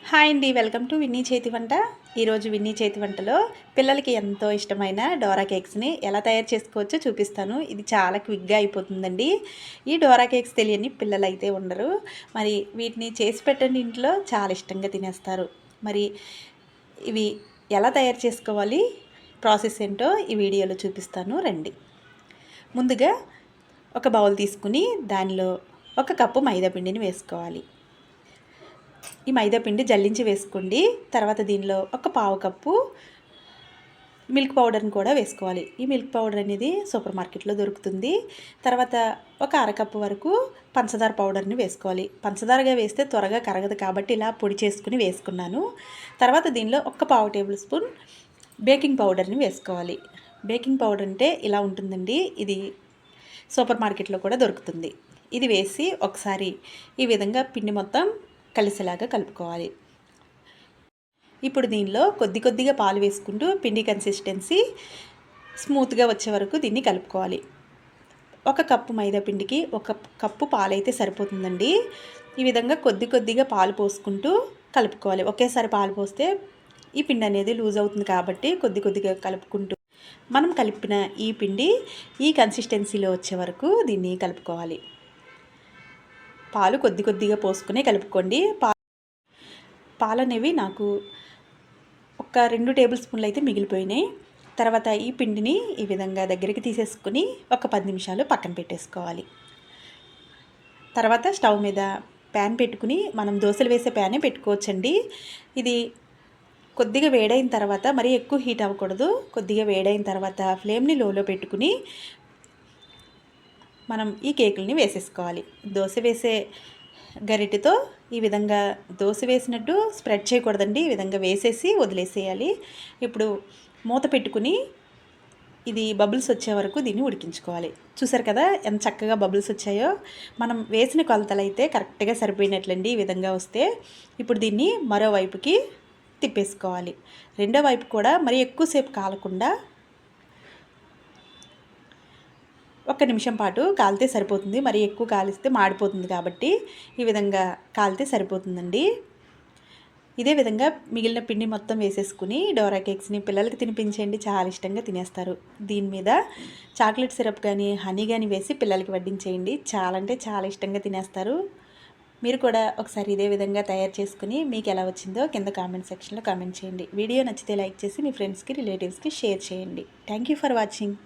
Hi అండి, welcome to Winnie చేతి వంట. ఈరోజు విన్నీ చేతి వంటలో పిల్లలకి ఎంతో ఇష్టమైన డోరా కేక్స్ని ఎలా తయారు చేసుకోవచ్చో చూపిస్తాను. ఇది చాలా క్విక్గా అయిపోతుందండి. ఈ డోరా కేక్స్ తెలియని పిల్లలు అయితే ఉండరు. మరి వీటిని చేసి పెట్టండి, ఇంట్లో చాలా ఇష్టంగా తినేస్తారు. మరి ఇవి ఎలా తయారు చేసుకోవాలి, ప్రాసెస్ ఏంటో ఈ వీడియోలో చూపిస్తాను రండి. ముందుగా ఒక బౌల్ తీసుకుని దానిలో 1 కప్పు మైదా పిండిని వేసుకోవాలి. ఈ మైదా పిండి జల్లించి వేసుకోండి. తర్వాత దీనిలో 1/4 కప్పు మిల్క్ పౌడర్ని కూడా వేసుకోవాలి. ఈ మిల్క్ పౌడర్ అనేది సూపర్ మార్కెట్లో దొరుకుతుంది. తర్వాత 1/2 కప్పు వరకు పంచదార పౌడర్ని వేసుకోవాలి. పంచదారగా వేస్తే త్వరగా కరగదు కాబట్టి ఇలా పొడి చేసుకుని వేసుకున్నాను. తర్వాత దీనిలో 1/4 టేబుల్ స్పూన్ బేకింగ్ పౌడర్ని వేసుకోవాలి. బేకింగ్ పౌడర్ అంటే ఇలా ఉంటుందండి. ఇది సూపర్ మార్కెట్లో కూడా దొరుకుతుంది. ఇది వేసి ఒకసారి ఈ విధంగా పిండి మొత్తం కలిసేలాగా కలుపుకోవాలి. ఇప్పుడు దీనిలో కొద్దిగా పాలు వేసుకుంటూ పిండి కన్సిస్టెన్సీ స్మూత్గా వచ్చే వరకు దీన్ని కలుపుకోవాలి. 1 కప్పు మైదా పిండికి 1 కప్పు పాలైతే సరిపోతుందండి. ఈ విధంగా కొద్దిగా పాలు పోసుకుంటూ కలుపుకోవాలి. ఒకేసారి పాలు పోస్తే ఈ పిండి అనేది లూజ్ అవుతుంది కాబట్టి కొద్దిగా కలుపుకుంటూ మనం కలిపిన ఈ పిండి ఈ కన్సిస్టెన్సీలో వచ్చే వరకు దీన్ని కలుపుకోవాలి. పాలు కొద్దిగా పోసుకునే కలుపుకోండి. పాలు అనేవి నాకు ఒక 2 టేబుల్ స్పూన్లు అయితే మిగిలిపోయినాయి. తర్వాత ఈ పిండిని ఈ విధంగా దగ్గరికి తీసేసుకుని ఒక 10 నిమిషాలు పక్కన పెట్టేసుకోవాలి. తర్వాత స్టవ్ మీద ప్యాన్ పెట్టుకుని, మనం దోశలు వేసే ప్యానే పెట్టుకోవచ్చండి. ఇది కొద్దిగా వేడైన తర్వాత, మరీ ఎక్కువ హీట్ అవ్వకూడదు. కొద్దిగా వేడైన తర్వాత ఫ్లేమ్ని లోలో పెట్టుకుని మనం ఈ కేకుల్ని వేసేసుకోవాలి. దోశ వేసే గరిటెతో ఈ విధంగా దోశ వేసినట్టు స్ప్రెడ్ చేయకూడదండి. ఈ విధంగా వేసేసి వదిలేసేయాలి. ఇప్పుడు మూత పెట్టుకుని ఇది బబుల్స్ వచ్చే వరకు దీన్ని ఉడికించుకోవాలి. చూసారు కదా ఎంత చక్కగా బబుల్స్ వచ్చాయో. మనం వేసిన కొలతలు అయితే కరెక్ట్గా సరిపోయినట్లండి. ఈ విధంగా వస్తే ఇప్పుడు దీన్ని మరోవైపుకి తిప్పేసుకోవాలి. రెండో వైపు కూడా మరీ ఎక్కువసేపు కాలకుండా 1 నిమిషం పాటు కాలితే సరిపోతుంది. మరి ఎక్కువ కాలిస్తే మాడిపోతుంది కాబట్టి ఈ విధంగా కాలితే సరిపోతుందండి. ఇదే విధంగా మిగిలిన పిండి మొత్తం వేసేసుకుని డోరా కేక్స్ని పిల్లలకి తినిపించండి, చాలా ఇష్టంగా తినేస్తారు. దీని మీద చాక్లెట్ సిరప్ కానీ హనీ కానీ వేసి పిల్లలకి వడ్డించేయండి, చాలా అంటే చాలా ఇష్టంగా తినేస్తారు. మీరు కూడా ఒకసారి ఇదే విధంగా తయారు చేసుకుని మీకు ఎలా వచ్చిందో కింద కామెంట్ సెక్షన్లో కామెంట్ చేయండి. వీడియో నచ్చితే లైక్ చేసి మీ ఫ్రెండ్స్కి రిలేటివ్స్కి షేర్ చేయండి. Thank you for watching.